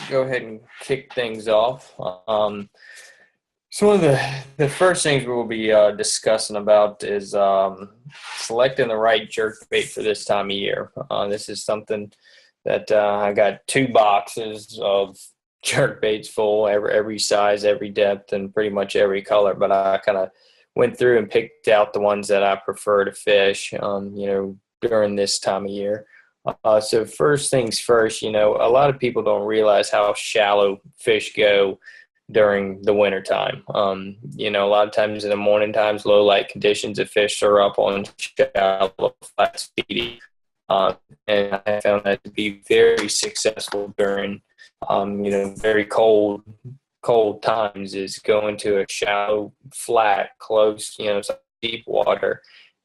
go ahead and kick things off. So one of the first things we'll be discussing about is selecting the right jerk bait for this time of year. This is something that I got 2 boxes of jerk baits full, every size, every depth, and pretty much every color. But I kind of went through and picked out the ones that I prefer to fish, during this time of year. So first things first, a lot of people don't realize how shallow fish go during the winter time. A lot of times in the morning times, low light conditions, the fish are up on shallow flats feeding. And I found that to be very successful during, very cold times is going to a shallow, flat, close, some deep water,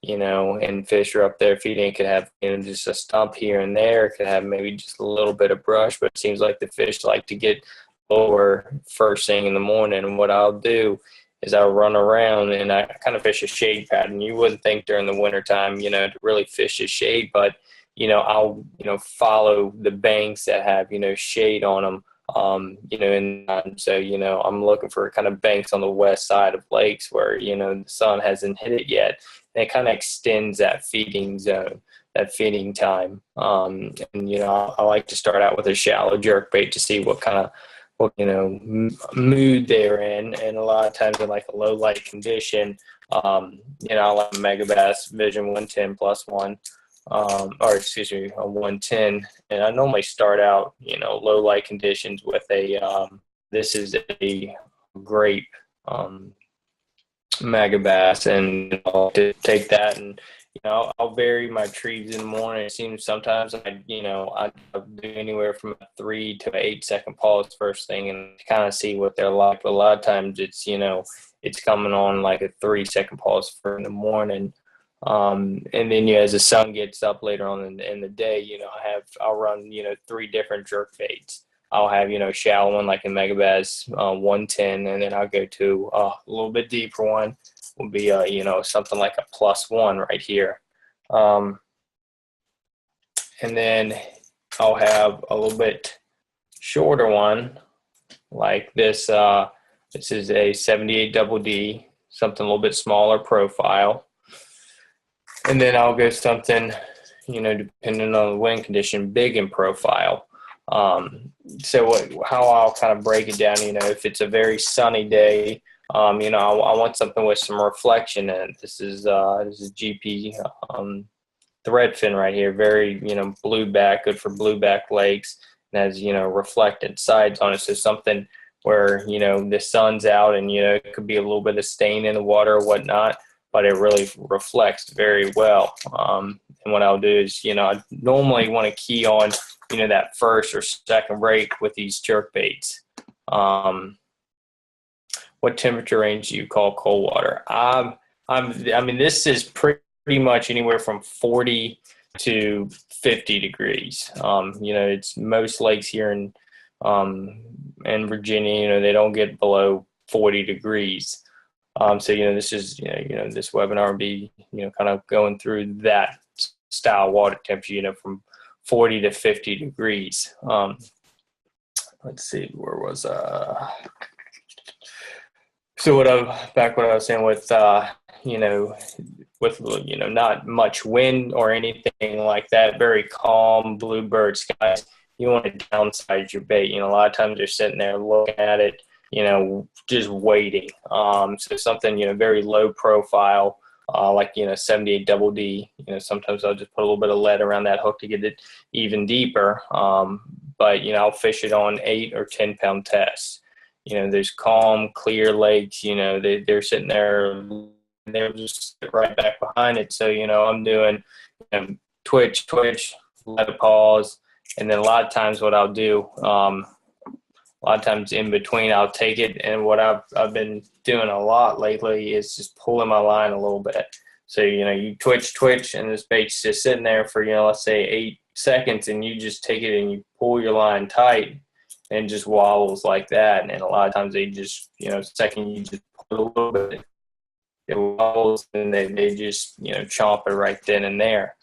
and fish are up there feeding. It could have, just a stump here and there. It could have maybe just a little bit of brush, but it seems like the fish like to get lower first thing in the morning. And what I'll do is I'll run around and I kind of fish a shade pattern. You wouldn't think during the wintertime, to really fish a shade, but, I'll, follow the banks that have, shade on them. And so, I'm looking for kind of banks on the west side of lakes where, the sun hasn't hit it yet. And it kind of extends that feeding zone, that feeding time. I like to start out with a shallow jerk bait to see what kind of, mood they're in. And a lot of times in like a low light condition, I like Megabass Vision 110 plus one. A 110. And I normally start out, low light conditions with this is a grape, Megabass, and I'll take that and, I'll vary my trees in the morning. It seems sometimes I do anywhere from a 3 to 8 second pause first thing and kind of see what they're like. But a lot of times it's, it's coming on like a 3 second pause for in the morning. And then as the sun gets up later on in the day, I'll run 3 different jerk baits. I'll have shallow one like a Megabass 110, and then I'll go to a little bit deeper one. Will be something like a plus one right here, and then I'll have a little bit shorter one like this. This is a 78 double D, something a little bit smaller profile. And then I'll go something, depending on the wind condition, big in profile. How I'll kind of break it down, if it's a very sunny day, I want something with some reflection in it. This is GP threadfin right here, very, blueback, good for blueback lakes, and has, reflectant sides on it. So something where, the sun's out and, it could be a little bit of stain in the water or whatnot, but it really reflects very well. And what I'll do is, I normally want to key on, that first or second break with these jerk baits. What temperature range do you call cold water? This is pretty much anywhere from 40 to 50 degrees. It's most lakes here in Virginia, they don't get below 40 degrees. This is, this webinar will be, kind of going through that style water temperature, from 40 to 50 degrees. Let's see, where was so what I was saying with, with, not much wind or anything like that, very calm bluebird skies, you want to downsize your bait. A lot of times you're sitting there looking at it, just waiting. So something, very low profile, like, 78 double D, sometimes I'll just put a little bit of lead around that hook to get it even deeper. But, I'll fish it on 8 or 10 pound tests. There's calm, clear lakes, they're sitting there and they're just right back behind it. So, I'm doing, twitch, let it pause. And then a lot of times what I'll do, a lot of times in between, I'll take it, and what I've been doing a lot lately is just pulling my line a little bit. So, you twitch, and this bait's just sitting there for, let's say 8 seconds, and you just take it and you pull your line tight, and just wobbles like that. And a lot of times they just, second you just pull a little bit, it wobbles, and they just, chomp it right then and there.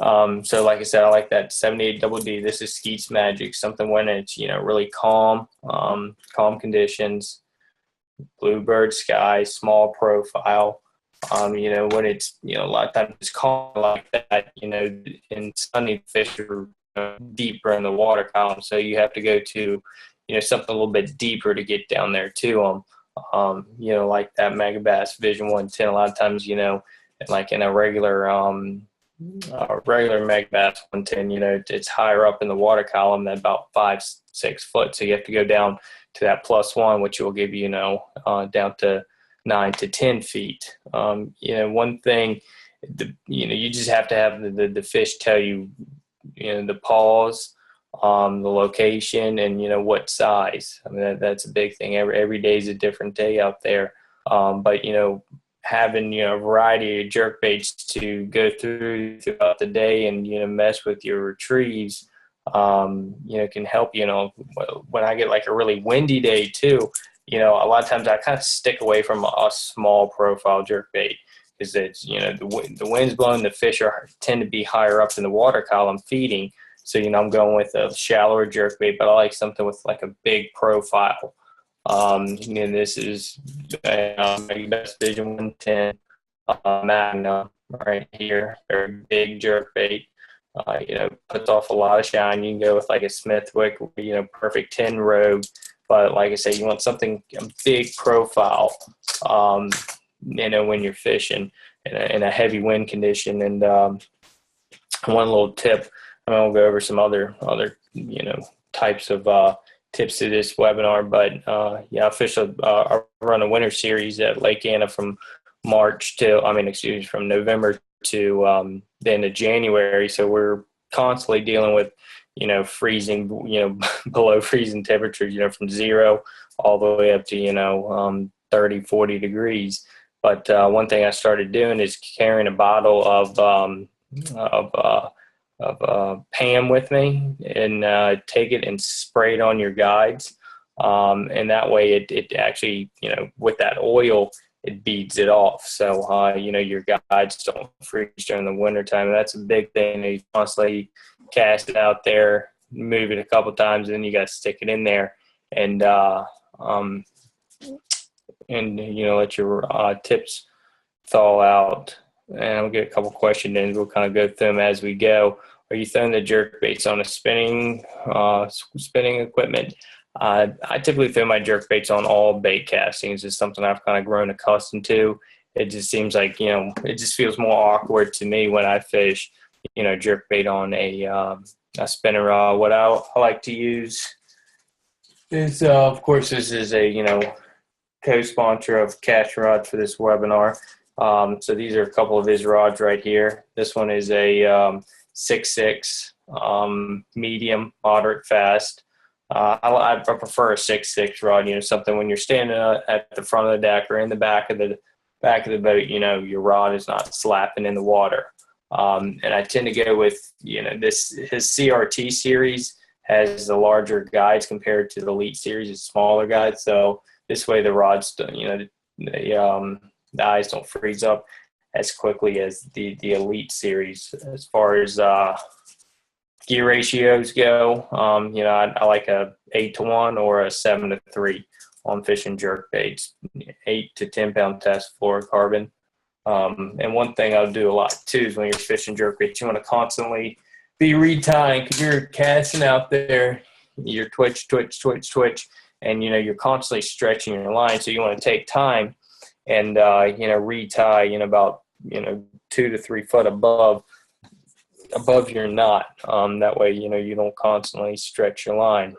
So like I said, I like that 78 double D. This is Skeet's Magic, something when it's, really calm, calm conditions, bluebird sky, small profile. When it's, a lot of times it's calm like that, in sunny fish are deeper in the water column. So you have to go to, something a little bit deeper to get down there to them. Like that Megabass Vision 110, a lot of times, like in a regular Megabass 110, it's higher up in the water column than about 5-6 foot. So you have to go down to that +1, which will give you, down to 9 to 10 feet. One thing, you just have to have the fish tell you, the pause, the location, and what size. I mean, that's a big thing. Every day is a different day out there. But having a variety of jerk baits to go throughout the day and mess with your retrieves, can help. When I get like a really windy day too, a lot of times I kind of stick away from a small profile jerk bait because it's the wind's blowing, the fish tend to be higher up in the water column feeding. So I'm going with a shallower jerk bait, but I like something with like a big profile. And this is Best Vision 110 Magnum right here. Very big jerk bait. Puts off a lot of shine. You can go with like a Smithwick, perfect 10 Rogue. But like I say, you want something, a big profile, when you're fishing in a heavy wind condition. And one little tip, I'm going to go over some other types of tips to this webinar. But I run a winter series at Lake Anna from from November to the end of January. So we're constantly dealing with, freezing, below freezing temperatures, from 0 all the way up to, 30, 40 degrees. But one thing I started doing is carrying a bottle of Pam with me and take it and spray it on your guides. And that way it actually, with that oil, it beads it off. So, your guides don't freeze during the wintertime. That's a big thing. You constantly cast it out there, move it a couple times, and then you got to stick it in there and let your tips thaw out. And I'll get a couple questions in. We'll kind of go through them as we go. Are you throwing the jerk baits on a spinning equipment? I typically throw my jerk baits on all bait castings. It's something I've kind of grown accustomed to. It just seems like, it just feels more awkward to me when I fish, jerk bait on a spinning rod. What I like to use is, of course, this is a, co-sponsor of Cash Rod for this webinar. So these are a couple of his rods right here. This one is a 6.6 medium, moderate fast. I prefer a 6.6 rod. Something when you're standing at the front of the deck or in the back of the boat, your rod is not slapping in the water. And I tend to go with his CRT series has the larger guides compared to the Elite series, it's smaller guides. So this way the rods, the eyes don't freeze up as quickly as the Elite series. As far as gear ratios go, I like a 8-to-1 or a 7-to-3 on fishing jerk baits, 8 to 10 pound test fluorocarbon. And one thing I'll do a lot too is when you're fishing jerk baits, you want to constantly be retying because you're casting out there, you're twitch, and you're constantly stretching your line. So you want to take time and retie about 2 to 3 foot above your knot. That way you don't constantly stretch your line.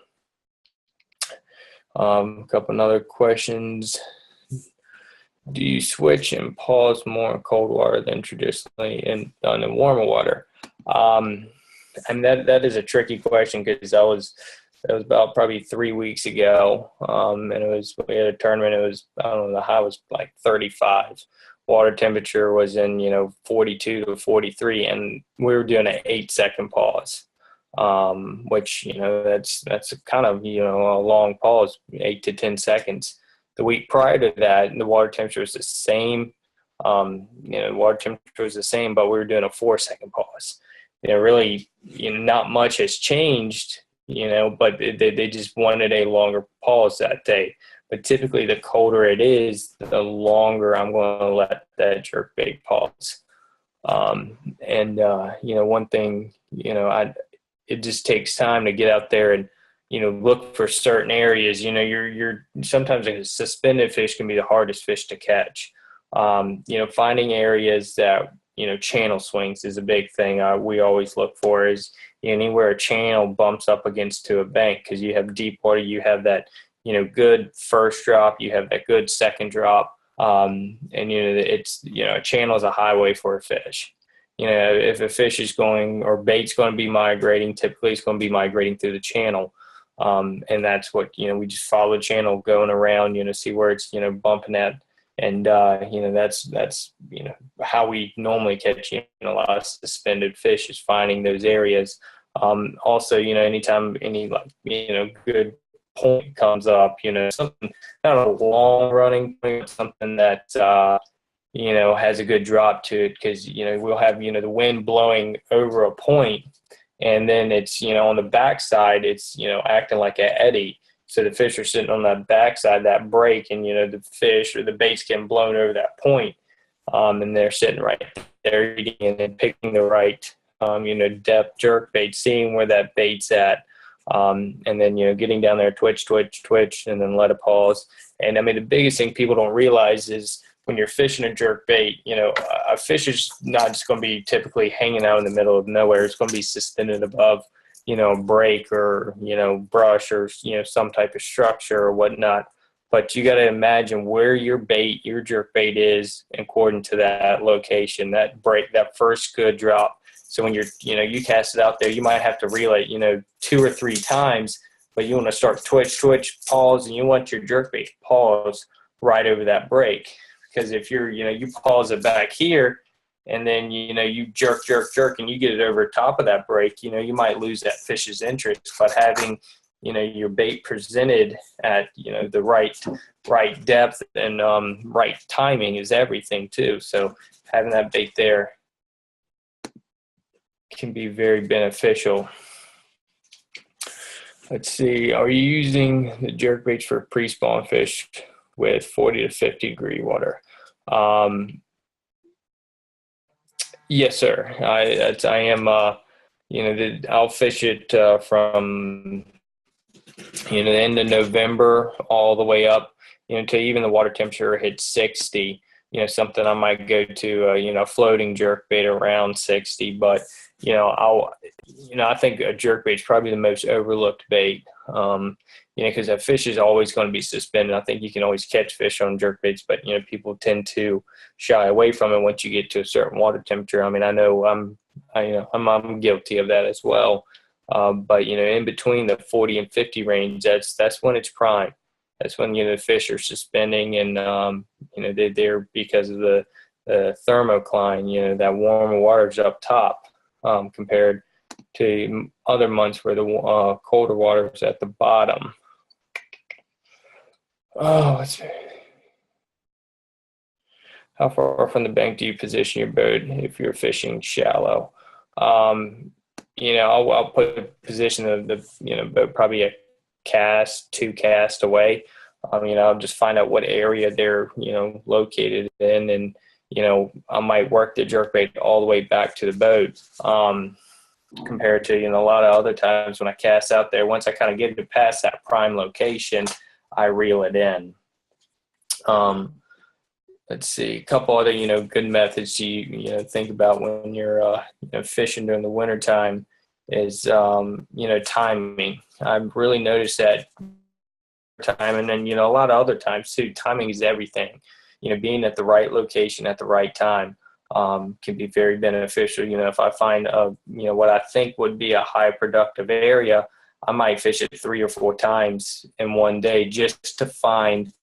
A couple other questions. Do you switch and pause more in cold water than traditionally done in warmer water? And that is a tricky question because that was about probably 3 weeks ago. And we had a tournament. It was, I don't know, the high was like 35. Water temperature was in, 42 to 43, and we were doing an 8-second pause, which, that's kind of, a long pause, 8 to 10 seconds. The week prior to that, the water temperature was the same. The water temperature was the same, but we were doing a 4-second pause. really, not much has changed, but they just wanted a longer pause that day. But typically, the colder it is, the longer I'm going to let that jerkbait pause. And one thing, it just takes time to get out there and, look for certain areas. You're sometimes a suspended fish can be the hardest fish to catch. Finding areas that, channel swings is a big thing. We always look for is anywhere a channel bumps up against to a bank, because you have deep water, you have that, good first drop, you have that good second drop. And it's a channel is a highway for a fish. If a fish is going, or bait's going to be migrating, typically it's going to be migrating through the channel. And that's what, we just follow the channel going around, see where it's, bumping at. And, that's how we normally catch, a lot of suspended fish, is finding those areas. Also, anytime any, good point comes up, something, not a long running point, but something that, has a good drop to it, because, we'll have, the wind blowing over a point, and then it's, on the backside, it's, acting like an eddy. So the fish are sitting on that backside, that break, and, the fish or the bait's getting blown over that point. And they're sitting right there eating and then picking the right, depth jerk bait, seeing where that bait's at. And then, getting down there, twitch, and then let it pause. And I mean, the biggest thing people don't realize is when you're fishing a jerk bait, a fish is not just going to be typically hanging out in the middle of nowhere. It's going to be suspended above, break or, brush or, some type of structure or whatnot. But you got to imagine where your jerk bait is according to that location, that break, that first good drop. So when you're, you cast it out there, you might have to reel it, 2 or 3 times, but you want to start twitch, pause, and you want your jerkbait pause right over that break. Because if you're, you pause it back here, and then, you jerk, and you get it over top of that break, you might lose that fish's interest. But having, your bait presented at, the right depth and right timing is everything too. So having that bait there can be very beneficial. Let's see. Are you using the jerk baits for pre-spawn fish with 40 to 50 degree water? Yes, sir. I am. I'll fish it from the end of November all the way up, to even the water temperature hits 60. Something I might go to, floating jerk bait around 60, but I think a jerk bait is probably the most overlooked bait. Because a fish is always going to be suspended. I think you can always catch fish on jerk baits, but people tend to shy away from it once you get to a certain water temperature. I mean, I know I'm guilty of that as well. But in between the 40 and 50 range, that's when it's prime. That's when the fish are suspending, and they're because of the thermocline. That warmer water's up top compared to other months where the colder water is at the bottom. Oh, how far from the bank do you position your boat if you're fishing shallow? I'll put position of the boat probably a cast, 2 cast away. I'll just find out what area they're located in, and I might work the jerkbait all the way back to the boat. Compared to a lot of other times when I cast out there, once I kind of get it past that prime location, I reel it in. Let's see, a couple other good methods to think about when you're fishing during the wintertime is timing. I've really noticed that time, and then a lot of other times too. Timing is everything. Being at the right location at the right time can be very beneficial. If I find what I think would be a high productive area, I might fish it 3 or 4 times in one day just to find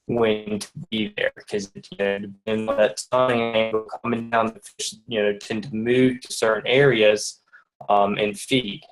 when to be there, because and that sun angle coming down, the fish tend to move to certain areas and feed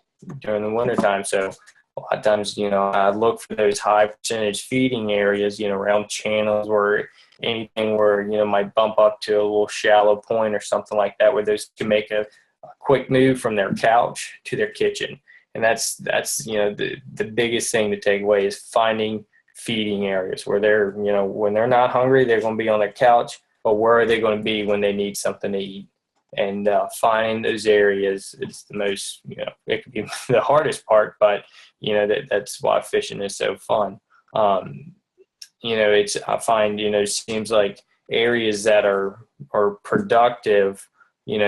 during the wintertime. So a lot of times I look for those high percentage feeding areas around channels or anything where might bump up to a little shallow point or something like that, where those can make a a quick move from their couch to their kitchen. And that's the biggest thing to take away is finding feeding areas where they're, when they're not hungry, they're going to be on their couch, but where are they going to be when they need something to eat? And finding those areas is the most, it can be the hardest part, but that's why fishing is so fun. I find, it seems like areas that are productive,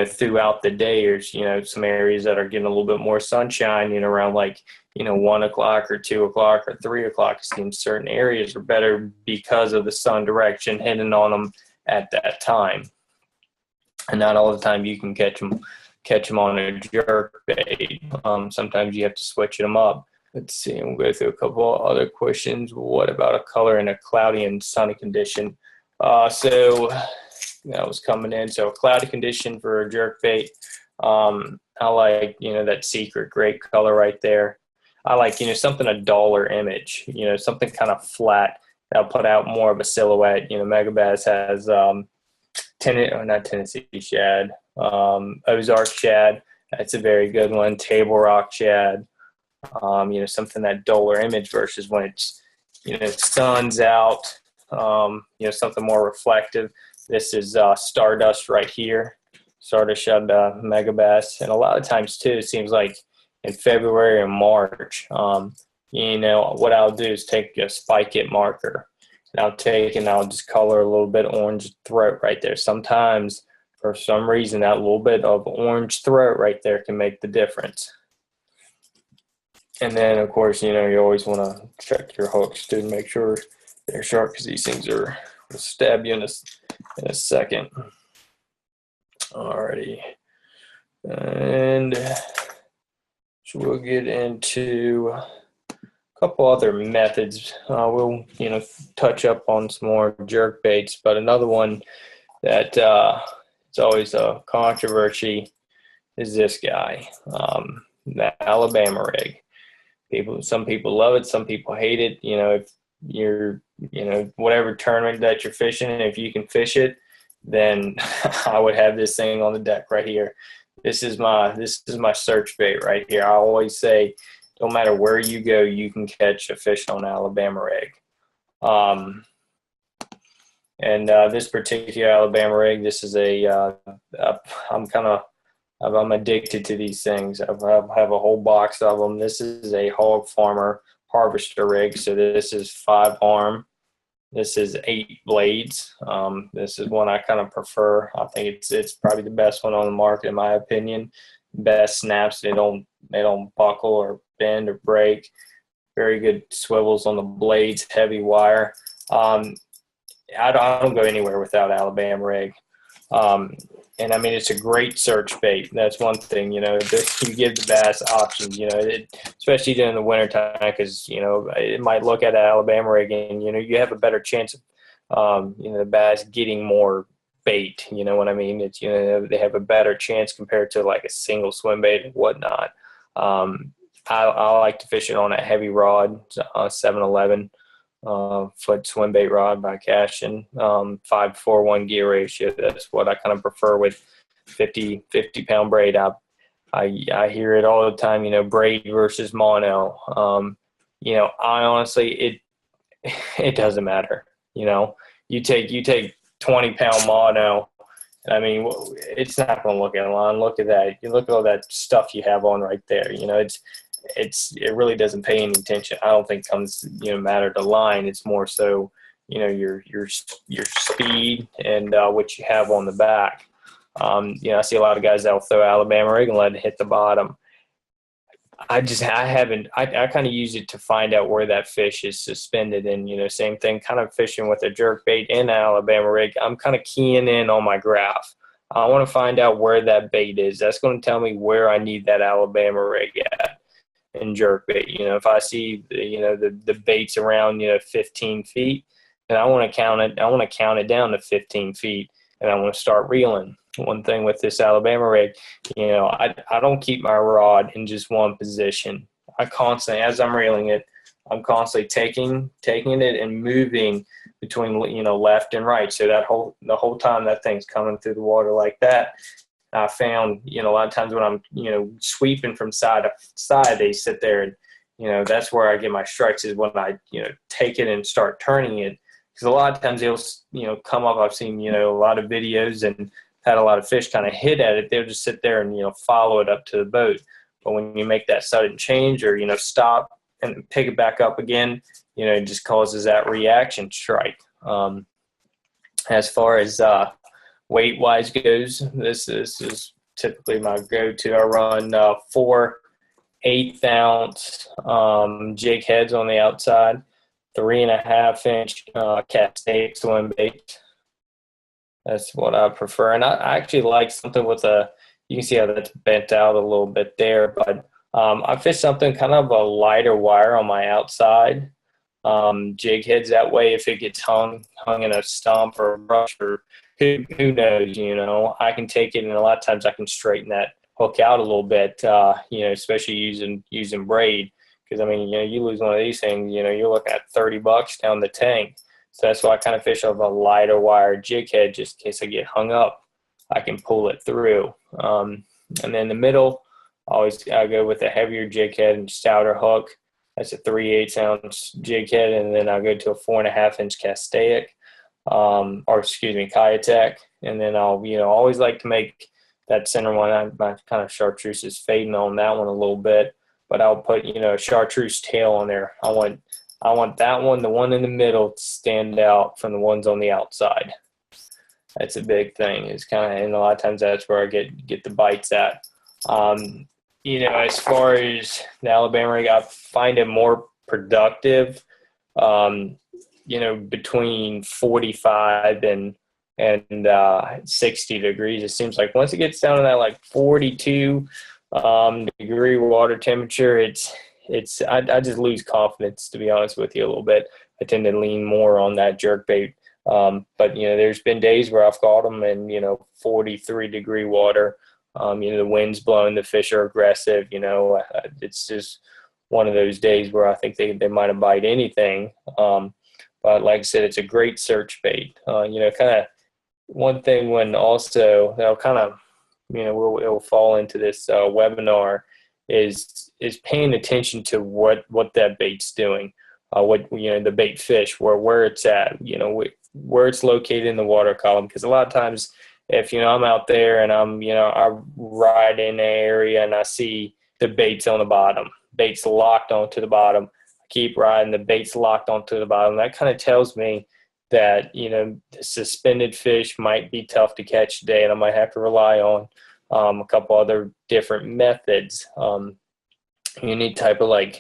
throughout the day, or, some areas that are getting a little bit more sunshine, around like, 1 o'clock or 2 o'clock or 3 o'clock. It seems certain areas are better because of the sun direction hitting on them at that time. And not all the time you can catch them on a jerk bait. Sometimes you have to switch them up. Let's see, we'll go through a couple of other questions. What about a color in a cloudy and sunny condition? So that was coming in. So a cloudy condition for a jerk bait. I like, that secret great color right there. I like, something a duller image, something kind of flat that'll put out more of a silhouette. Megabass has not Tennessee shad, Ozark shad. That's a very good one. Table Rock shad. Something that duller image versus when it's, sun's out. Something more reflective. This is Stardust right here. Stardust shad Megabass. And a lot of times too, it seems like in February and March, what I'll do is take a spike it marker. And I'll just color a little bit orange throat right there. Sometimes, for some reason, that little bit of orange throat right there can make the difference. And then, of course, you always want to check your hooks too to make sure they're sharp, because these things will stab you in a second. Alrighty. And so we'll get into couple other methods. We'll touch up on some more jerk baits, but another one that it's always a controversy is this guy, the Alabama rig. Some people love it, some people hate it. If you're whatever tournament that you're fishing, if you can fish it, then I would have this thing on the deck right here. This is my search bait right here. I always say, no matter where you go, you can catch a fish on Alabama rig. This particular Alabama rig, this is I'm addicted to these things. I have a whole box of them. This is a Hog Farmer harvester rig. So this is 5-arm. This is 8 blades. This is one I kind of prefer. I think it's probably the best one on the market in my opinion. Best snaps. They don't buckle or bend or break. Very good swivels on the blades. Heavy wire. I don't go anywhere without Alabama rig. And I mean, it's a great search bait. That's one thing, you give the bass options, especially during the winter time, because, it might look at an Alabama rig and, you have a better chance of, the bass getting more bait, you know what I mean? It's, they have a better chance compared to like a single swim bait and whatnot. I like to fish it on a heavy rod, 711. Foot swim bait rod by Cashin, 5-4-1 gear ratio. That's what I kind of prefer with 50 pound braid. I hear it all the time, braid versus mono. I honestly, it doesn't matter. You take 20 pound mono, and I mean, it's not going to look at a line. Look at that. You look at all that stuff you have on right there. It really doesn't pay any attention. I don't think it comes matter to line. It's more so your speed and what you have on the back. I see a lot of guys that'll throw Alabama rig and let it hit the bottom. I kind of use it to find out where that fish is suspended, and same thing, kind of fishing with a jerk bait in Alabama rig. I'm kind of keying in on my graph. I want to find out where that bait is. That's going to tell me where I need that Alabama rig at. And jerk bait, if I see the baits around 15 feet, and I want to count it down to 15 feet, and I want to start reeling. One thing with this Alabama rig, I don't keep my rod in just one position. I constantly, as I'm reeling it, I'm constantly taking it and moving between left and right. So the whole time that thing's coming through the water like that, I found, a lot of times when I'm, sweeping from side to side, they sit there and, that's where I get my strikes is when I, take it and start turning it. Because a lot of times they'll, come up. I've seen, a lot of videos and had a lot of fish kind of hit at it. They'll just sit there and, follow it up to the boat. But when you make that sudden change or, stop and pick it back up again, it just causes that reaction strike. As far as weight-wise goes, this is typically my go-to. I run 4 1/8 ounce jig heads on the outside, 3.5-inch Cascade swim bait. That's what I prefer. And I actually like something with you can see how that's bent out a little bit there, but I fish something kind of a lighter wire on my outside jig heads. That way, if it gets hung in a stump or a brush or who knows, I can take it, and a lot of times I can straighten that hook out a little bit, especially using braid. Because, you lose one of these things, you're looking at $30 down the tank. So that's why I kind of fish off a lighter wire jig head, just in case I get hung up, I can pull it through. And then the middle, I go with a heavier jig head and stouter hook. That's a 3/8 ounce jig head, and then I'll go to a 4.5-inch Castaic, Kayatek, and then I'll always like to make that center one. My kind of chartreuse is fading on that one a little bit, but I'll put a chartreuse tail on there. I want that one, the one in the middle, to stand out from the ones on the outside. That's a big thing. It's and a lot of times that's where I get the bites at. As far as the Alabama rig, I find it more productive, between 45 and 60 degrees. It seems like once it gets down to that like 42 degree water temperature, I just lose confidence, to be honest with you, a little bit. I tend to lean more on that jerkbait. But there's been days where I've caught them in 43 degree water. The wind's blowing, the fish are aggressive. It's just one of those days where I think they might have bite anything. But like I said, it's a great search bait. Kind of one thing when also they'll kind of, it'll fall into this webinar is paying attention to what that bait's doing. The bait fish, where it's at, where it's located in the water column. Because a lot of times, if I'm out there and I ride in the area and I see the bait's on the bottom, bait's locked onto the bottom, I keep riding, the bait's locked onto the bottom. That kind of tells me that the suspended fish might be tough to catch today, and I might have to rely on a couple other different methods. Any type of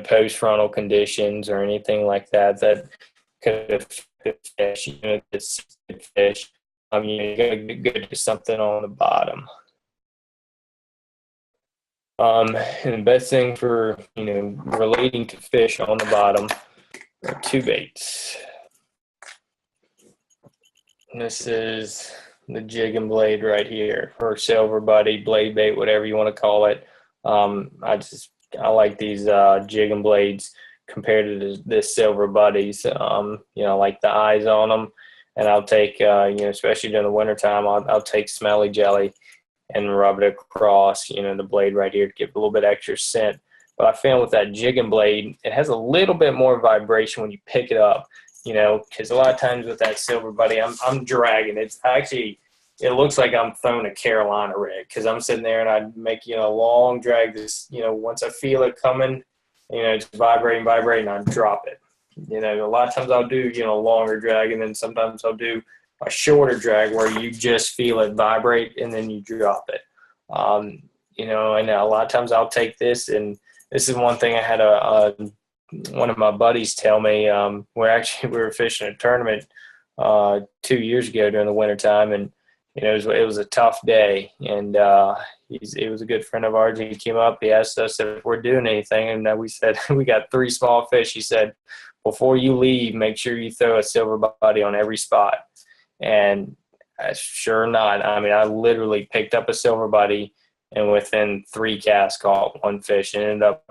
post frontal conditions or anything like that could affect the fish. The fish. You gotta go to something on the bottom. And the best thing for relating to fish on the bottom are 2 baits. And this is the jig and blade right here, or silver buddy, blade bait, whatever you want to call it. I like these jig and blades compared to the silver buddies. I like the eyes on them. And I'll take, especially during the wintertime, I'll take smelly jelly and rub it across, the blade right here to give a little bit extra scent. But I found with that jig and blade, it has a little bit more vibration when you pick it up, because a lot of times with that silver buddy, I'm dragging. It looks like I'm throwing a Carolina rig, because I'm sitting there and I make, a long drag. This, once I feel it coming, it's vibrating, I drop it. A lot of times I'll do, longer drag, and then sometimes I'll do a shorter drag where you just feel it vibrate and then you drop it. And a lot of times I'll take this, and this is one thing I had one of my buddies tell me. We were fishing a tournament 2 years ago during the wintertime, and it was a tough day, and he was a good friend of ours. He came up, he asked us if we're doing anything, and we said we got 3 small fish. He said, before you leave, make sure you throw a silver buddy on every spot. And sure not. I literally picked up a silver buddy, and within 3 casts caught 1 fish, and ended up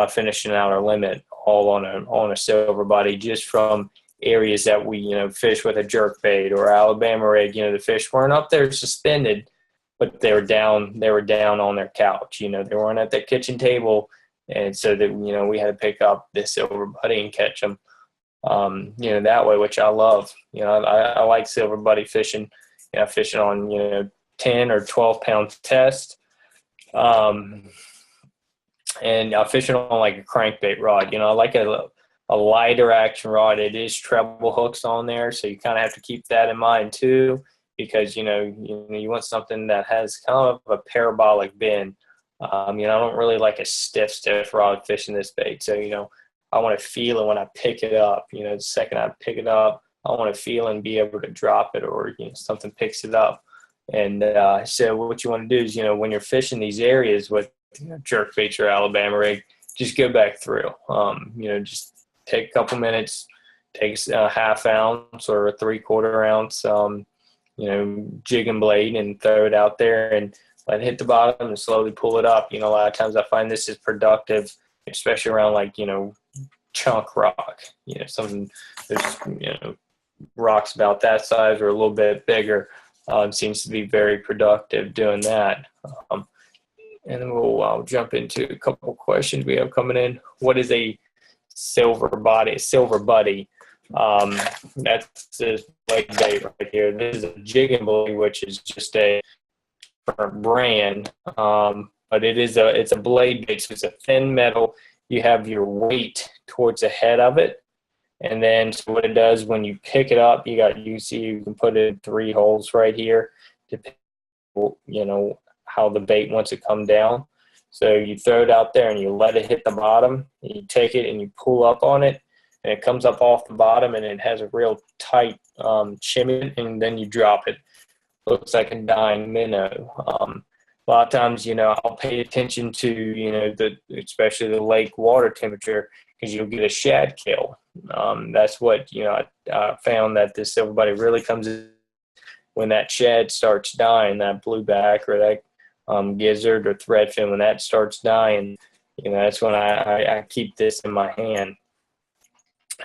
finishing out our limit all on a silver buddy, just from areas that we fish with a jerk bait or Alabama rig. The fish weren't up there suspended, but they were down on their couch. You know, they weren't at their kitchen table, and so that, you know, we had to pick up this silver buddy and catch them. You know, that way, which I love. You know, I like silver buddy fishing. You know, fishing on, you know, 10 or 12 pound test. And fishing on like a crankbait rod. You know, I like a lighter action rod. It is treble hooks on there, so you kind of have to keep that in mind too, because you know you want something that has kind of a parabolic bend. You know, I don't really like a stiff rod fishing this bait, so you know, I want to feel it when I pick it up. You know, the second I pick it up, I want to feel and be able to drop it, or you know, something picks it up. And so what you want to do is, you know, when you're fishing these areas with, you know, jerk baits or Alabama rig, just go back through. You know, just take a couple minutes, take a half ounce or a 3/4 ounce, you know, jigging blade, and throw it out there and let it hit the bottom and slowly pull it up. You know, a lot of times I find this is productive, especially around like, you know, chunk rock. You know, there's, you know, rocks about that size or a little bit bigger. Seems to be very productive doing that. And then I'll jump into a couple questions we have coming in. What is a silver buddy? That's this blade bait right here. This is a jigging blade, which is just a brand, but it's a blade bait. So it's a thin metal. You have your weight towards the head of it. And then so what it does when you pick it up, you see you can put it in 3 holes right here to, you know, how the bait wants to come down. So you throw it out there and you let it hit the bottom. And you take it and you pull up on it, and it comes up off the bottom, and it has a real tight shimmy, and then you drop it. Looks like a dying minnow. A lot of times, you know, I'll pay attention to, you know, especially the lake water temperature, because you'll get a shad kill. That's what, you know, I found that this silver buddy really comes in when that shad starts dying, that blueback or that gizzard or threadfin. When that starts dying, you know, that's when I keep this in my hand.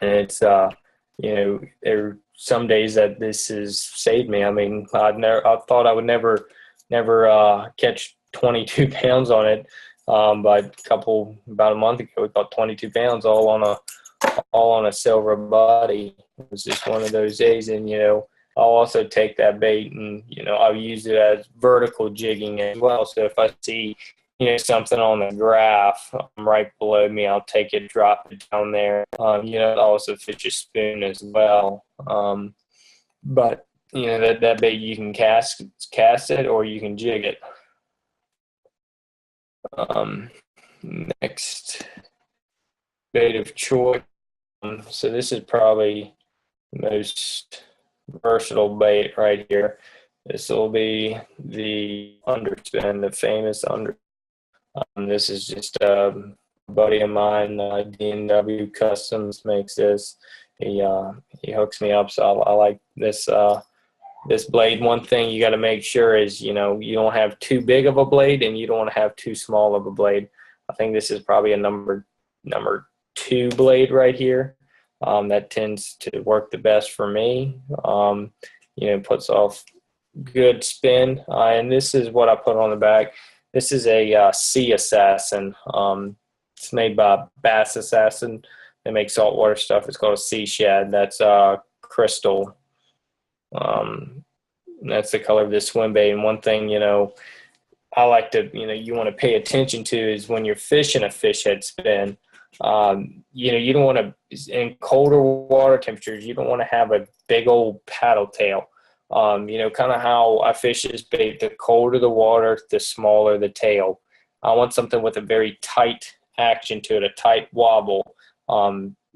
And it's, you know, there are some days that this has saved me. I mean, I thought I would never catch 22 pounds on it. But about a month ago, we caught 22 pounds all on a silver buddy. It was just one of those days. And, you know, I'll also take that bait and, you know, I'll use it as vertical jigging as well. So if I see, you know, something on the graph right below me, I'll take it, drop it down there. You know, I'll also fish a spoon as well. But, you know, that bait, you can cast it or you can jig it. Next bait of choice. So this is probably the most versatile bait right here. This will be the underspin, the famous under. This is just a buddy of mine, D&W Customs makes this. He hooks me up, so I like this this blade. One thing you got to make sure is, you know, you don't have too big of a blade and you don't want to have too small of a blade. I think this is probably a number 2 blade right here. That tends to work the best for me. You know, puts off good spin. And this is what I put on the back. This is a Sea Assassin. It's made by Bass Assassin. They make saltwater stuff. It's called a Sea Shad. That's crystal. That's the color of this swim bait. And one thing, you know, I like to, you know, you want to pay attention to is when you're fishing a fish head spin, you know, you don't want to, in colder water temperatures, you don't want to have a big old paddle tail. You know, kind of how I fish this bait, the colder the water, the smaller the tail. I want something with a very tight action to it, a tight wobble.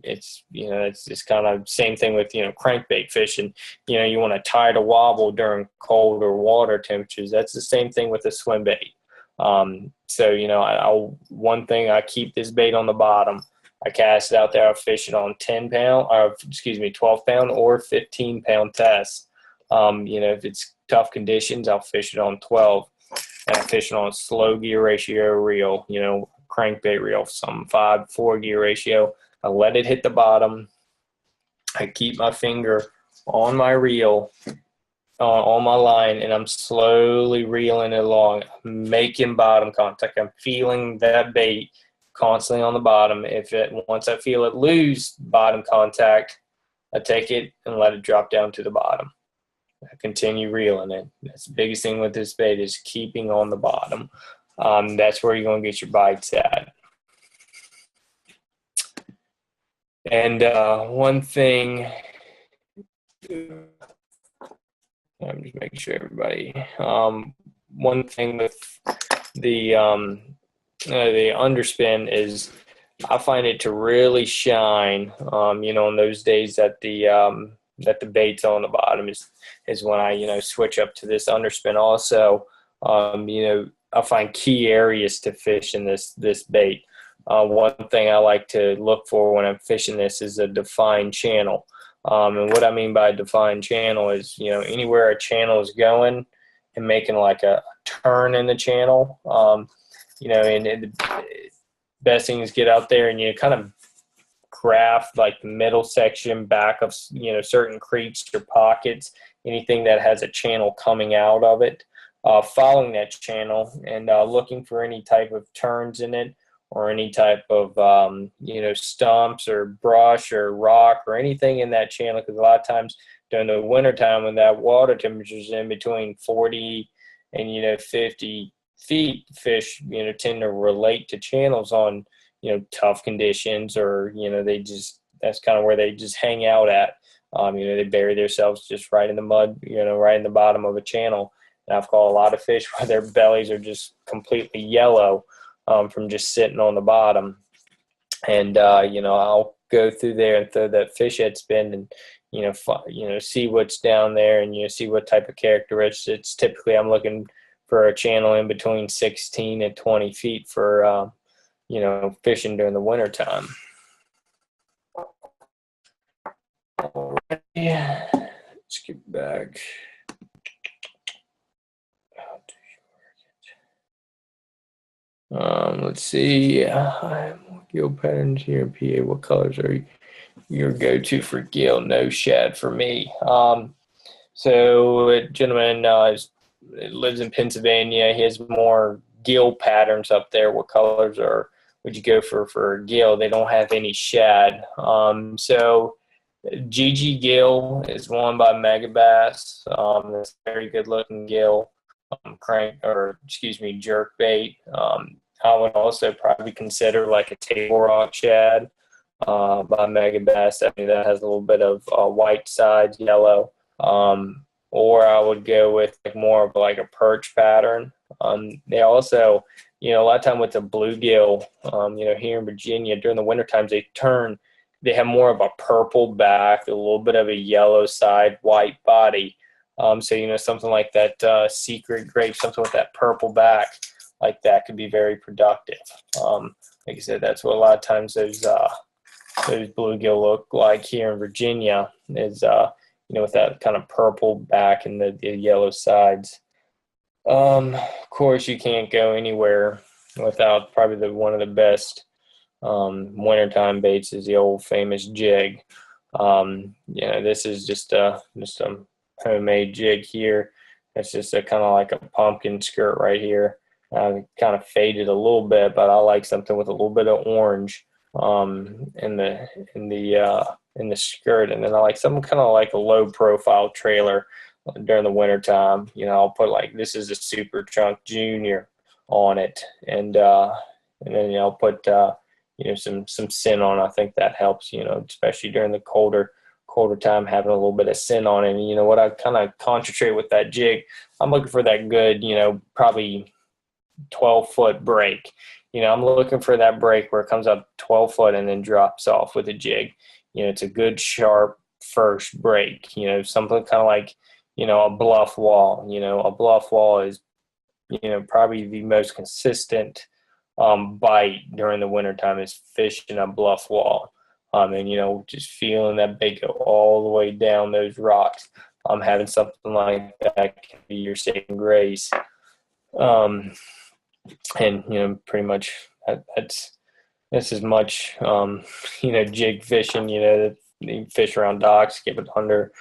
It's, you know, it's kind of same thing with, you know, crankbait fishing. You know, you want a tighter wobble during colder water temperatures. That's the same thing with the swim bait. So, you know, one thing, I keep this bait on the bottom. I cast it out there. I fish it on 12 pound or 15 pound tests. You know, if it's tough conditions, I'll fish it on 12, and I fish it on a slow gear ratio reel, you know, crankbait reel, some 5-4 gear ratio. I let it hit the bottom. I keep my finger on my reel, on my line, and I'm slowly reeling it along, making bottom contact. I'm feeling that bait constantly on the bottom. Once I feel it lose bottom contact, I take it and let it drop down to the bottom. I continue reeling it. That's the biggest thing with this bait is keeping on the bottom. That's where you're going to get your bites at. And one thing, I'm just making sure everybody. One thing with the underspin is I find it to really shine. On those days that the bait's on the bottom is when I switch up to this underspin. Also, I find key areas to fish in this bait. One thing I like to look for when I'm fishing this is a defined channel. And what I mean by defined channel is, anywhere a channel is going and making like a turn in the channel, and the best thing is get out there and you kind of craft like the middle section back of, certain creeks or pockets, anything that has a channel coming out of it, following that channel and looking for any type of turns in it, or any type of, stumps or brush or rock or anything in that channel. Because a lot of times during the wintertime when that water temperature is in between 40 and, 50 feet, fish, tend to relate to channels on, tough conditions, or, that's kind of where they just hang out at. They bury themselves just right in the mud, right in the bottom of a channel. And I've caught a lot of fish where their bellies are just completely yellow, from just sitting on the bottom. And, I'll go through there and throw that fish head spin and, see what's down there and, see what type of characteristics. Typically, I'm looking for a channel in between 16 and 20 feet for, fishing during the wintertime. Yeah, let's get back. Let's see. Gill patterns here in PA. What colors are your go-to for gill? No shad for me. So a gentleman lives in Pennsylvania. He has more gill patterns up there. What colors would you go for gill? They don't have any shad. So GG gill is one by Megabass. It's a very good looking gill. Jerk bait. I would also probably consider like a table rock shad by Megabass. I mean, that has a little bit of white sides, yellow. Or I would go with like more of like a perch pattern. They also, a lot of time with the bluegill, here in Virginia during the winter times, they have more of a purple back, a little bit of a yellow side, white body. So, something like that secret grape, something with that purple back, like that could be very productive. Like I said, that's what a lot of times those bluegill look like here in Virginia is, with that kind of purple back and the yellow sides. Of course, you can't go anywhere without probably one of the best wintertime baits is the old famous jig. This is just a homemade jig here. It's just a kind of like a pumpkin skirt right here. Kind of faded a little bit, but I like something with a little bit of orange in the skirt, and then I like something kind of like a low profile trailer during the winter time. I'll put like this is a Super Trunk Junior on it, and then I'll put some sin on. I think that helps, especially during the colder time, having a little bit of sin on it. And what I kind of concentrate with that jig, I'm looking for that good, probably 12-foot break. I'm looking for that break where it comes up 12 foot and then drops off with a jig. It's a good sharp first break, something kind of like, a bluff wall. A bluff wall is, probably the most consistent bite during the wintertime is fishing a bluff wall. And, just feeling that bait go all the way down those rocks. Having something like that can be your saving grace. And, pretty much that's as much, jig fishing, that you fish around docks, keep it under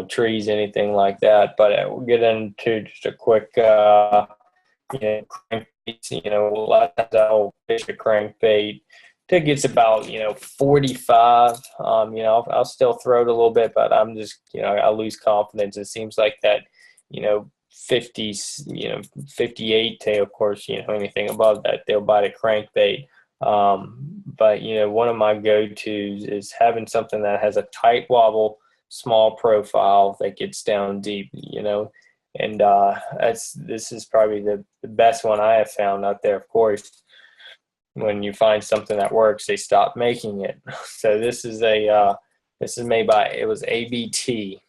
trees, anything like that. But we'll get into just a quick, crankbaits. A lot of times I'll fish a crankbait till it gets about 45. I'll still throw it a little bit, but I'm just I lose confidence. It seems like that 50, 58 tail. Of course, anything above that, they'll bite a crankbait. But one of my go-tos is having something that has a tight wobble, small profile that gets down deep. And this is probably the best one I have found out there. Of course, when you find something that works, they stop making it. So this is made by, it was ABT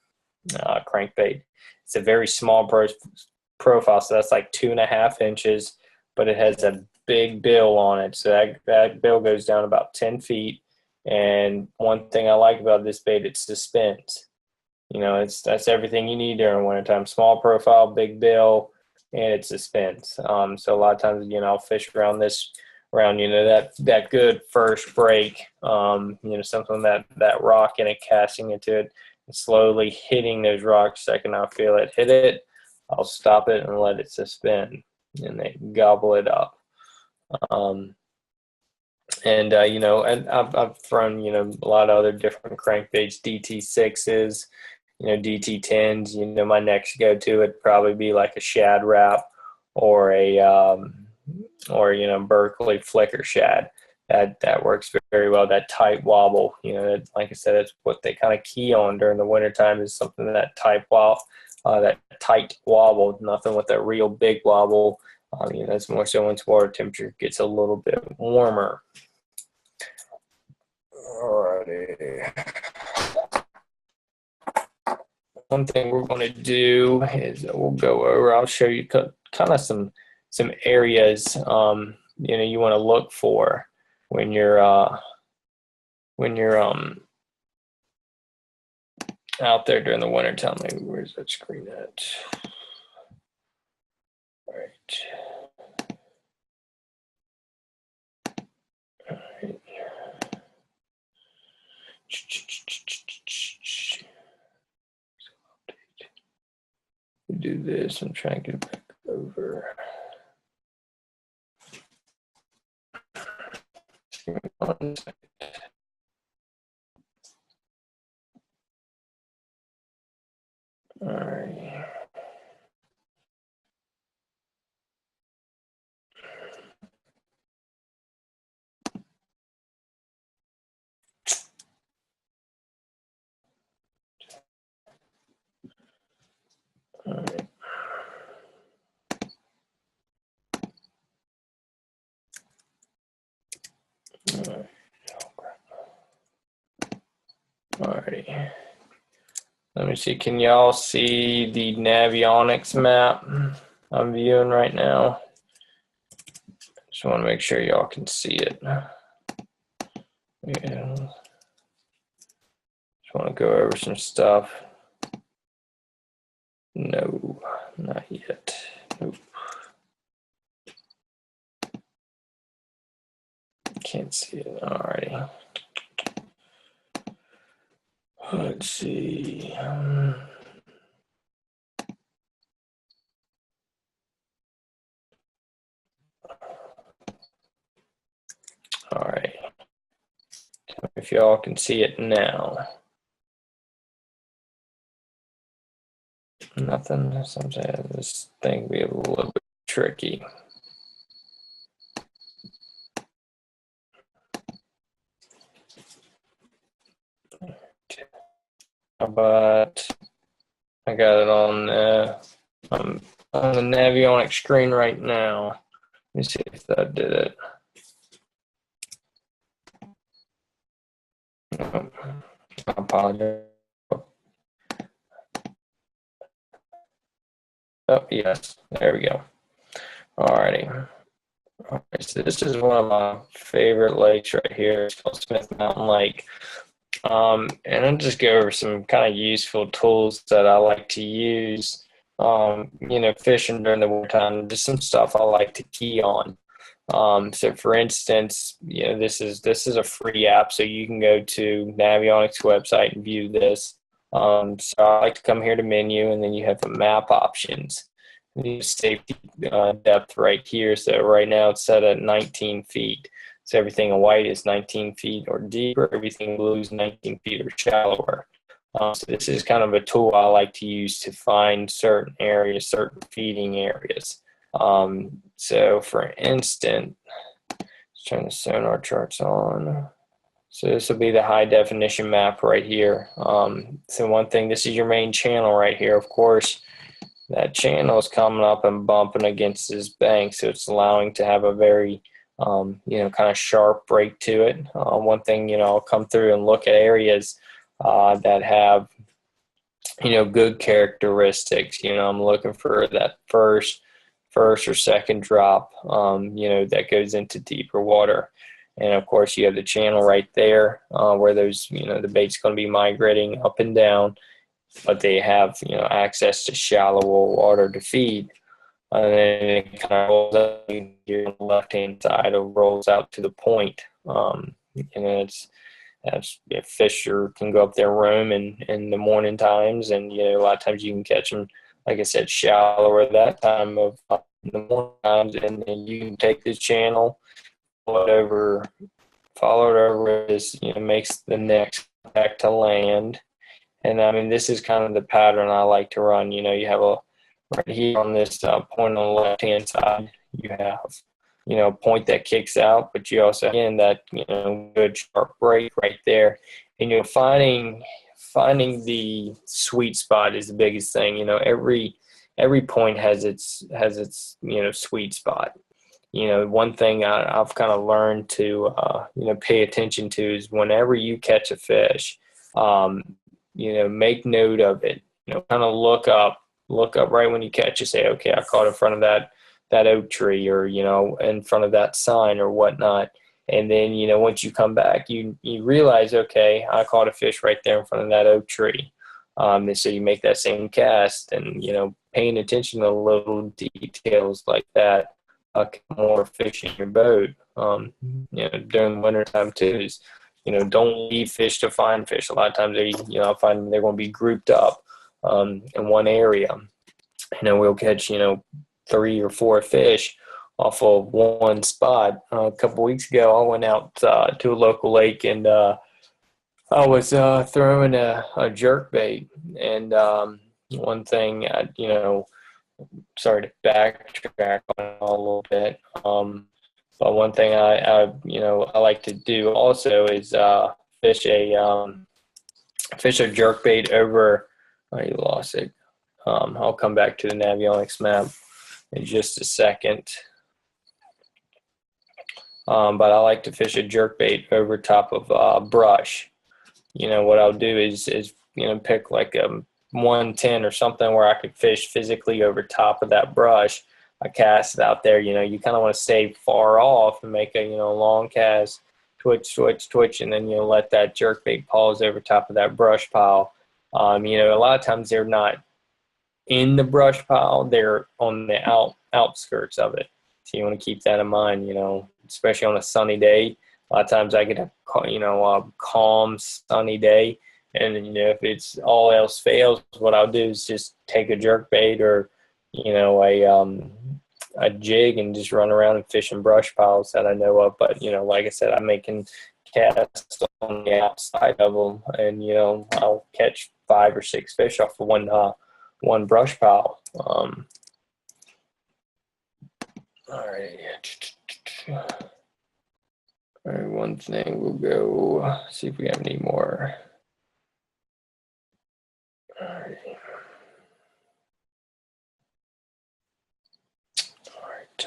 crankbait. It's a very small profile, so that's like 2.5 inches, but it has a big bill on it. So that bill goes down about 10 feet. And one thing I like about this bait, it suspends. That's everything you need during wintertime. Small profile, big bill, and it suspends. So a lot of times, I'll fish around that good first break. Something that rock and it casting into it and slowly hitting those rocks. Second I feel it hit it, I'll stop it and let it suspend, and they gobble it up. And I've thrown a lot of other different crankbaits, DT6s, DT10s. My next go-to would probably be like a shad wrap or a Berkeley flicker shad. That works very well. That tight wobble, like I said, it's what they kind of key on during the wintertime is something that tight wobble, nothing with a real big wobble. That's more so once water temperature gets a little bit warmer. Alrighty. One thing we're going to do is we'll go over. I'll show you kind of some areas you want to look for when you're out there during the winter time. Maybe where's that screen at? All right. All right. We do this and try and get back over. All right. All right. Alrighty. Let me see. Can y'all see the Navionics map I'm viewing right now? Just want to make sure y'all can see it. Yeah. Just want to go over some stuff. No, not yet. Nope. Can't see it. Alrighty. Let's see. All right. Tell me if y'all can see it now. Nothing. Sometimes this thing will be a little bit tricky. But I got it on the Navionics screen right now. Let me see if that did it. I apologize. Oh, yes. There we go. Alrighty. All right, so this is one of my favorite lakes right here. It's called Smith Mountain Lake. And I'll just go over some kind of useful tools that I like to use, fishing during the wintertime, just some stuff I like to key on. So for instance, this is a free app, so you can go to Navionics website and view this. So I like to come here to menu, and then you have the map options. The safety depth right here. So right now it's set at 19 feet. So everything in white is 19 feet or deeper. Everything blue is 19 feet or shallower. So this is kind of a tool I like to use to find certain areas, certain feeding areas. So for instance, let's turn the sonar charts on. So this will be the high definition map right here. So one thing, this is your main channel right here. Of course, that channel is coming up and bumping against this bank, so it's allowing to have a very, kind of sharp break to it. One thing, I'll come through and look at areas that have, good characteristics. I'm looking for that first or second drop, that goes into deeper water. And of course, you have the channel right there where those, the bait's going to be migrating up and down, but they have, access to shallower water to feed. And then it kind of rolls up here on the left-hand side, or rolls out to the point. That's if fish can go up there and roam in the morning times, and a lot of times you can catch them, like I said, shallower at that time of the morning times, and then you can take this channel, follow it over as makes the next back to land. And I mean, this is kind of the pattern I like to run. You have right here on this point on the left-hand side, you have, point that kicks out, but you also, again, that, good sharp break right there. And, finding the sweet spot is the biggest thing. Every point has its, sweet spot. One thing I've kind of learned to, pay attention to is whenever you catch a fish, make note of it. Kind of look up right when you catch it. Say, okay, I caught in front of that oak tree, or in front of that sign or whatnot. And then once you come back, you realize, okay, I caught a fish right there in front of that oak tree. And so you make that same cast, and paying attention to little details like that. More fish in your boat. During wintertime too is, don't leave fish to find fish. A lot of times I find they're going to be grouped up in one area. We'll catch, 3 or 4 fish off of one spot. A couple weeks ago, I went out to a local lake, and I was throwing a jerk bait. And one thing, sorry to backtrack on it a little bit. But one thing I like to do also is fish a jerkbait over. Oh, you lost it. I'll come back to the Navionics map in just a second. But I like to fish a jerkbait over top of brush. What I'll do is pick like a 110 or something where I could fish physically over top of that brush. I cast it out there. You kind of want to stay far off and make a long cast, twitch, and then let that jerkbait pause over top of that brush pile. A lot of times they're not in the brush pile; they're on the outskirts of it. So you want to keep that in mind. Especially on a sunny day. A lot of times I get a calm sunny day. And then, if it's all else fails, what I'll do is just take a jerkbait or, a jig and just run around and fish in brush piles that I know of. But, like I said, I'm making casts on the outside of them, and, I'll catch 5 or 6 fish off of one brush pile. All right. All right, one thing, we'll go see if we have any more. All right. All right.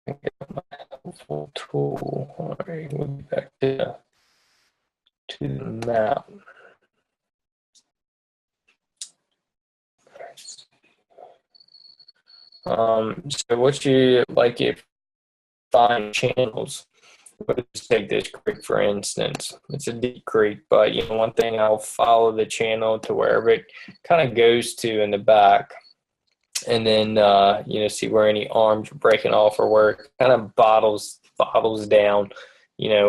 I get my helpful tool. All right, we'll be back to the map. So what you like if find channels. Let's take this creek for instance. It's a deep creek, but one thing, I'll follow the channel to wherever it kind of goes to in the back, and then see where any arms are breaking off, or where it kind of bottles down.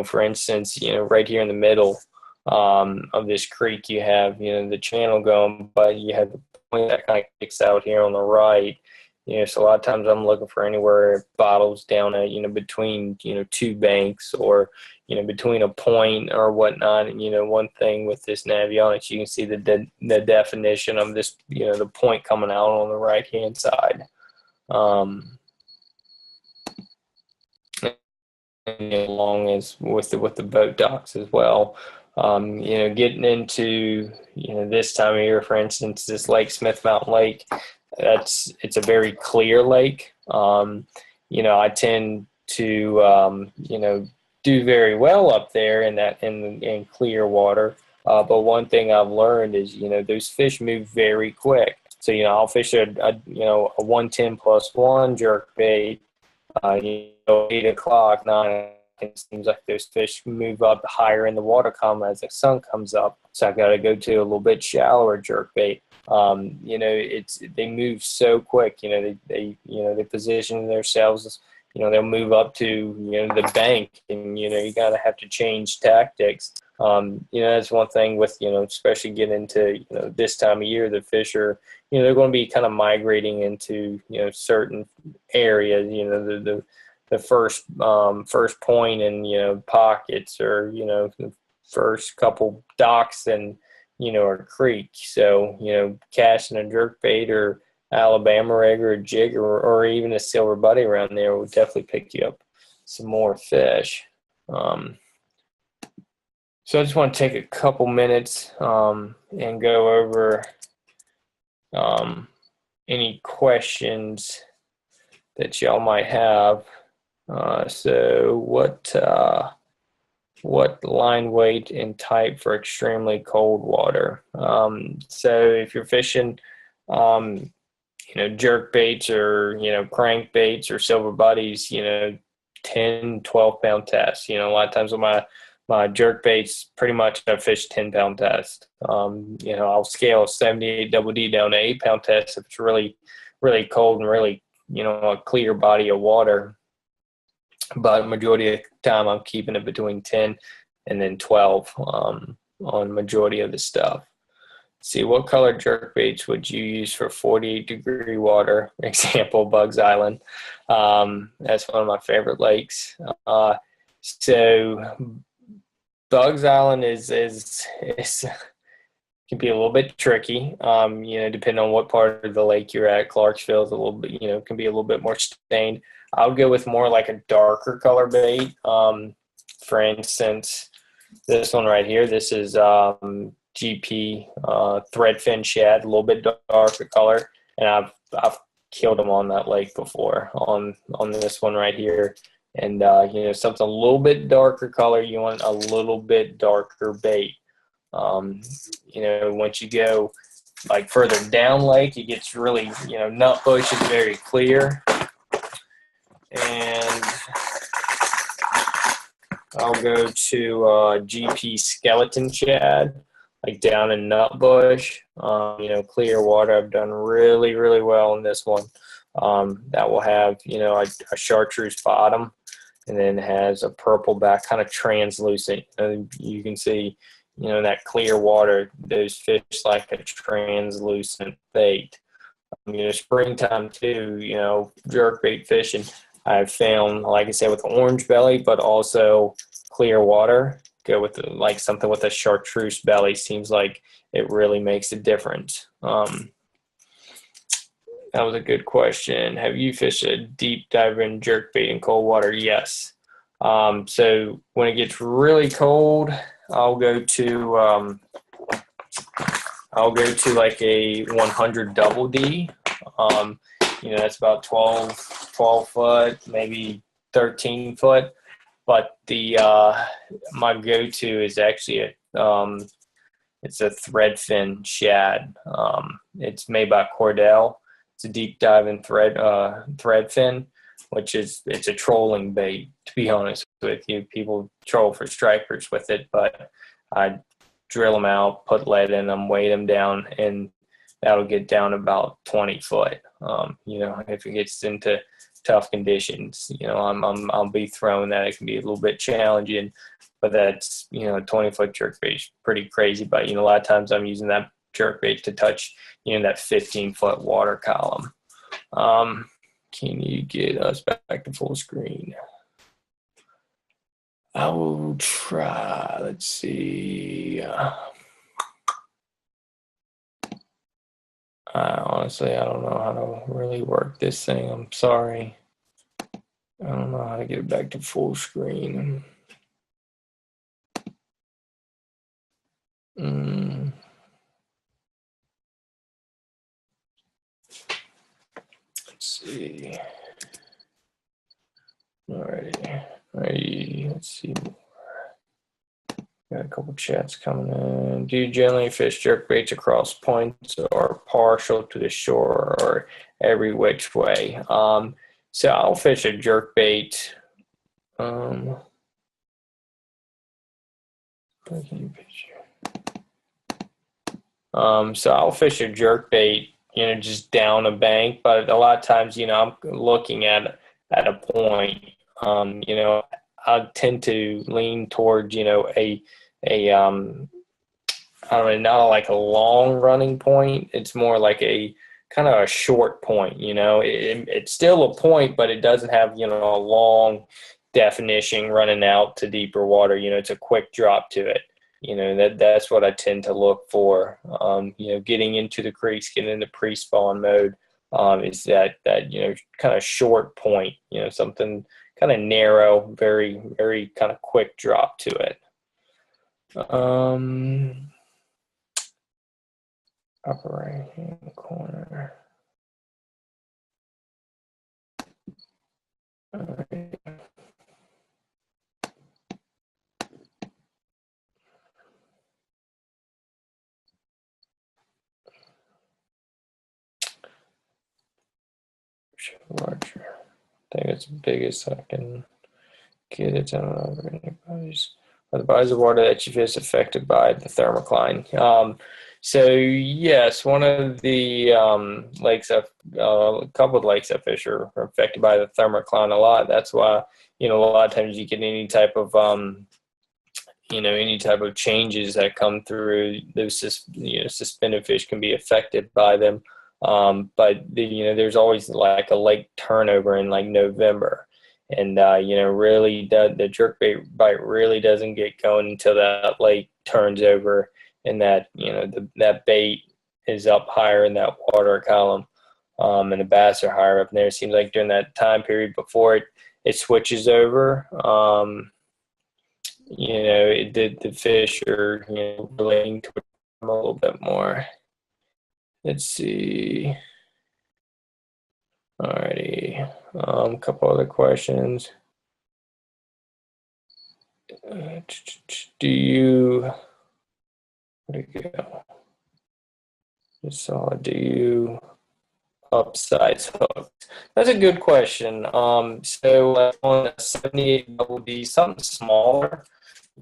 For instance, right here in the middle of this creek, you have, the channel going, but you have the point that kind of kicks out here on the right. So a lot of times I'm looking for anywhere bottles down at, between, two banks, or, between a point or whatnot. And, one thing with this Navionics, you can see the definition of this, the point coming out on the right-hand side. And along as with the boat docks as well. Getting into, this time of year, for instance, this Lake Smith Mountain Lake, it's a very clear lake. I tend to, do very well up there in clear water. But one thing I've learned is, those fish move very quick. So, I'll fish a 110+1 jerk bait, 8 o'clock, 9. It seems like those fish move up higher in the water column as the sun comes up. So I've got to go to a little bit shallower jerk bait. They move so quick. They position themselves. They'll move up to the bank, and you gotta have to change tactics. That's one thing with especially getting into this time of year, the fish are they're going to be kind of migrating into certain areas. The first point in pockets, or the first couple docks and or creek. So casting a jerk bait or Alabama rig or a jig, or even a silver buddy around there will definitely pick you up some more fish. So I just want to take a couple minutes and go over any questions that y'all might have. So what line weight and type for extremely cold water? So if you're fishing, jerk baits, or, crank baits or silver buddies, 10, 12 pound test. A lot of times with my jerk baits, pretty much I fish 10-pound test. I'll scale a 78 double D down to 8-pound test if it's really, really cold and really, a clear body of water. But majority of the time I'm keeping it between 10 and then 12 on majority of the stuff. See, what color jerk baits would you use for 48-degree water? Example, Bugs Island. That's one of my favorite lakes. So Bugs Island is can be a little bit tricky. Depending on what part of the lake you're at. Clarksville is a little bit, can be a little bit more stained. I'll go with more like a darker color bait. For instance, this one right here. This is GP threadfin shad, a little bit darker color, and I've killed them on that lake before on this one right here. And something a little bit darker color, you want a little bit darker bait. Once you go like further down lake, it gets really, nutbush is very clear. And I'll go to GP skeleton shad, like down in nutbush, clear water. I've done really, really well in this one. That will have, a chartreuse bottom, and then has a purple back, kind of translucent. You can see, that clear water, those fish like a translucent bait. Springtime too, jerkbait fishing, I've found, like I said, with orange belly, but also clear water, go with something with a chartreuse belly. Seems like it really makes a difference. That was a good question. Have you fished a deep diver in jerkbait in cold water? Yes. So when it gets really cold, I'll go to like a 100 double D. That's about 12 foot, maybe 13 foot. But my go-to is actually it's a threadfin shad. It's made by Cordell. It's a deep diving threadfin, it's a trolling bait, to be honest with you. People troll for stripers with it, but I drill them out, put lead in them, weight them down, and that'll get down about 20 foot. If it gets into tough conditions. I'll be throwing that. It can be a little bit challenging, but that's, 20-foot jerkbait is pretty crazy. But, a lot of times I'm using that jerkbait to touch, that 15-foot water column. Can you get us back to full screen? I will try. Let's see. Honestly, I don't know how to really work this thing. I'm sorry. I don't know how to get it back to full screen. Let's see. Alrighty. Let's see. Got a couple chats coming in. Do you generally fish jerkbaits across points or partial to the shore or every which way? So I'll fish a jerkbait. So I'll fish a jerkbait, just down a bank. But a lot of times, I'm looking at a point. I tend to lean towards, I don't know, not like a long running point. It's more like a kind of a short point, it's still a point, but it doesn't have, a long definition running out to deeper water. It's a quick drop to it. That's what I tend to look for. Getting into the creeks, getting into pre-spawn mode, is that kind of short point, something kind of narrow, very, very kind of quick drop to it. Upper right hand corner. All right. Larger. I think it's the biggest I can get it. I don't know if anybody's. Are the bodies of water that you fish affected by the thermocline? So yes, one of the lakes, a couple of lakes I fish are affected by the thermocline a lot. That's why, a lot of times you get any type of any type of changes that come through those, suspended fish can be affected by them. But there's always like a lake turnover in like November. And, really the jerkbait bite really doesn't get going until that lake turns over and that, that bait is up higher in that water column. And the bass are higher up in there. It seems like during that time period before it switches over, the fish are, relating to it a little bit more. Let's see. Alrighty. A couple other questions. Do you, where'd it go? Just saw, do you upsize hooks? That's a good question. So on a 78 double D, something smaller,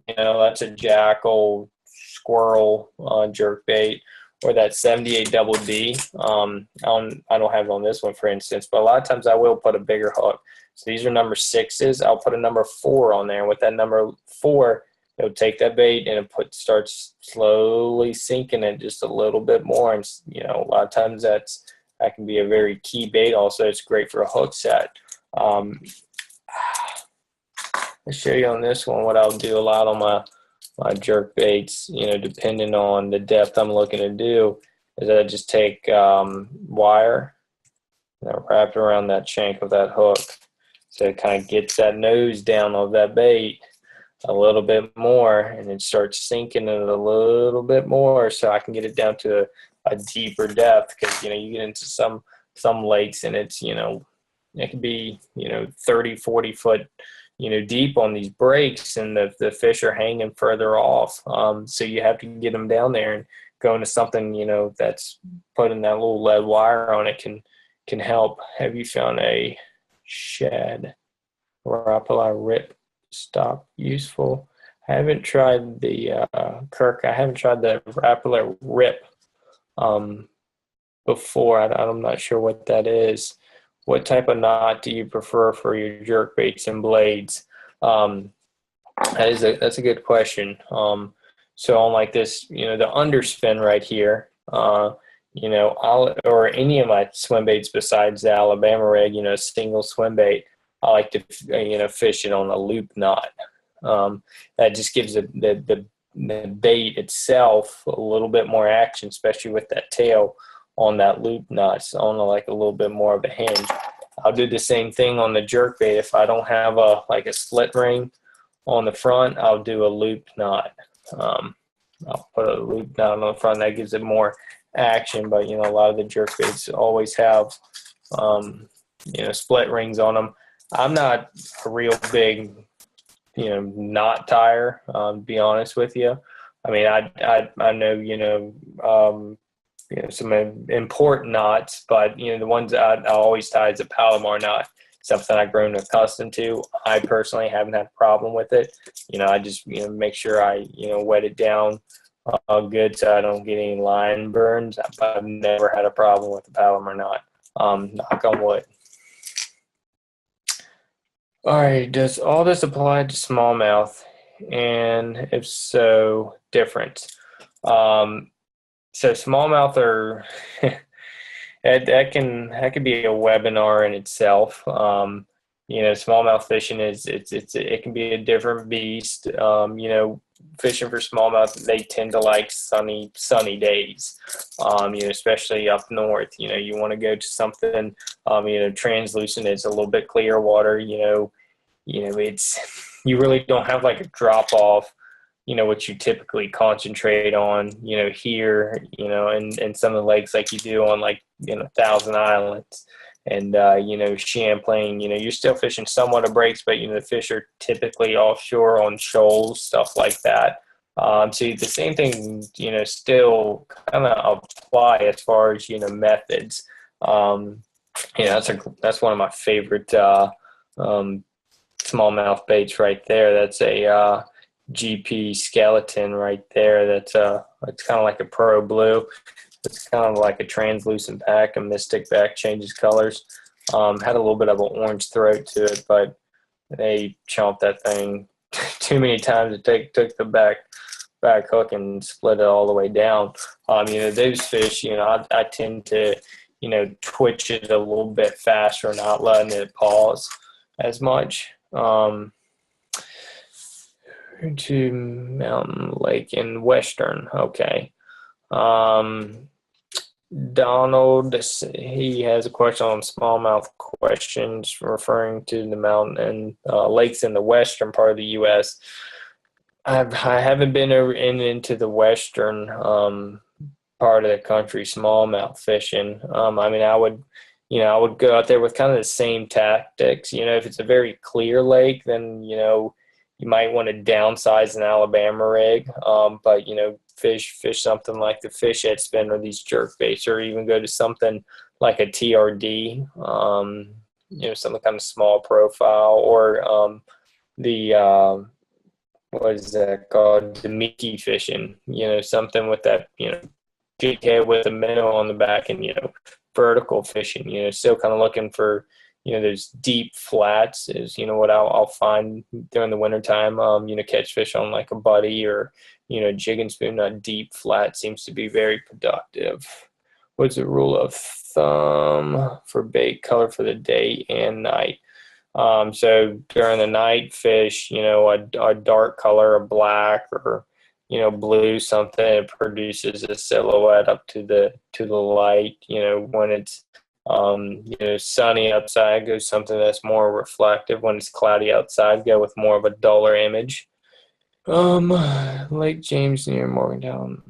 that's a jackal, squirrel jerkbait, or that 78 double D. I don't have it on this one, for instance, but a lot of times I will put a bigger hook. So these are number 6s. I'll put a number 4 on there. And with that number 4, it'll take that bait and it starts slowly sinking it just a little bit more. And, a lot of times that can be a very key bait. Also, it's great for a hook set. I'll show you on this one what I'll do a lot on my jerk baits, depending on the depth I'm looking to do, is I just take wire and I wrap it around that shank of that hook. So it kind of gets that nose down of that bait a little bit more, and it starts sinking it a little bit more so I can get it down to a deeper depth, because, you get into some lakes and it's, it can be, 30, 40 foot, deep on these breaks, and the fish are hanging further off. So you have to get them down there, and go into something, that's putting that little lead wire on it can help. Have you found a shad Rapala rip stop useful? I haven't tried the Kirk. I haven't tried the Rapala rip before. I'm not sure what that is. what type of knot do you prefer for your jerk baits and blades? That's a good question. So on like this, the underspin right here, or any of my swim baits besides the Alabama rig, single swim bait, I like to, fish it on a loop knot. That just gives the bait itself a little bit more action, especially with that tail on that loop knot. It's on like a little bit more of a hinge. I'll do the same thing on the jerk bait. If I don't have a split ring on the front, I'll do a loop knot. I'll put a loop knot on the front. That gives it more action. But a lot of the jerk baits always have split rings on them. I'm not a real big knot tire, to be honest with you. I mean, I know some important knots, but the ones I always tie is a Palomar knot. Something I've grown accustomed to. I personally haven't had a problem with it. I just make sure I wet it down good so I don't get any line burns. I've never had a problem with the Palomar knot. Knock on wood. All right, does all this apply to smallmouth? And if so, different. So smallmouth are that can be a webinar in itself. Smallmouth fishing it can be a different beast. Fishing for smallmouth, they tend to like sunny days. Especially up north. You want to go to something translucent. It's a little bit clear water. It's you really don't have like a drop off. What you typically concentrate on, here, and some of the lakes like you do on like, Thousand Islands and, Champlain, you're still fishing somewhat of breaks, but, the fish are typically offshore on shoals, stuff like that. So the same thing, still kind of apply as far as, methods. That's one of my favorite, smallmouth baits right there. That's a, GP skeleton right there. That's it's kind of like a Pro Blue. It's kind of like a translucent back, a mystic back, changes colors. Had a little bit of an orange throat to it, but they chomped that thing too many times. It took the back hook and split it all the way down. Those fish, I tend to, twitch it a little bit faster, not letting it pause as much. To Mountain Lake in Western. Okay. Donald, he has a question on smallmouth questions referring to the mountain and lakes in the western part of the U.S. I haven't been into the western part of the country smallmouth fishing. I would go out there with kind of the same tactics. If it's a very clear lake, then you might want to downsize an Alabama rig, but fish something like the fish head spin or these jerk baits, or even go to something like a TRD, something kind of small profile, or what is that called? The Mickey fishing, something with that, big head with a minnow on the back, and vertical fishing, still kind of looking for those deep flats is, what I'll find during the wintertime, catch fish on like a buddy or, jig and spoon on deep flat seems to be very productive. What's the rule of thumb for bait color for the day and night? So during the night, fish, a dark color, a black or, blue, something that produces a silhouette up to the light, when it's sunny outside, go something that's more reflective. When it's cloudy outside, go with more of a duller image. Lake James near Morgantown.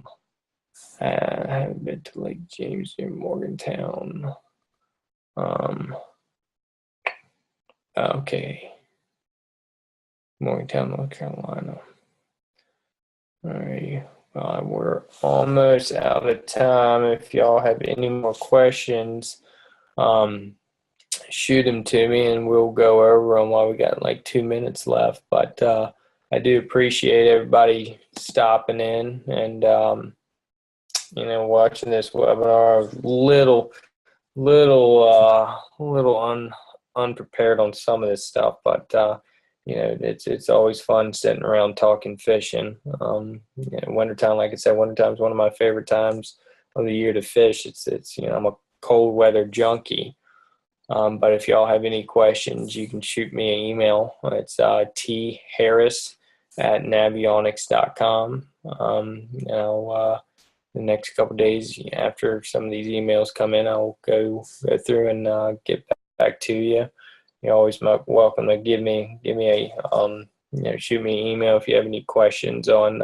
I haven't been to Lake James near Morgantown. Okay. Morgantown, North Carolina. All right. Well, we're almost out of time. If y'all have any more questions, shoot them to me and we'll go over them while we got like 2 minutes left. But I do appreciate everybody stopping in and watching this webinar. unprepared on some of this stuff, but it's always fun sitting around talking fishing. Wintertime, like I said, wintertime is one of my favorite times of the year to fish. It's I'm a cold weather junkie. But if y'all have any questions, you can shoot me an email. It's tharris@navionics.com. The next couple of days after some of these emails come in, I'll go through and get back to you. You're always welcome to give me a shoot me an email if you have any questions on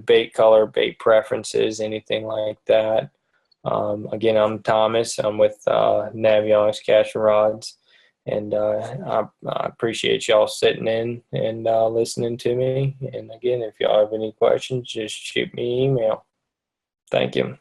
bait color, bait preferences, anything like that. Again, I'm Thomas. I'm with Navionics Casting Rods, and I appreciate y'all sitting in and listening to me. And again, if y'all have any questions, just shoot me an email. Thank you.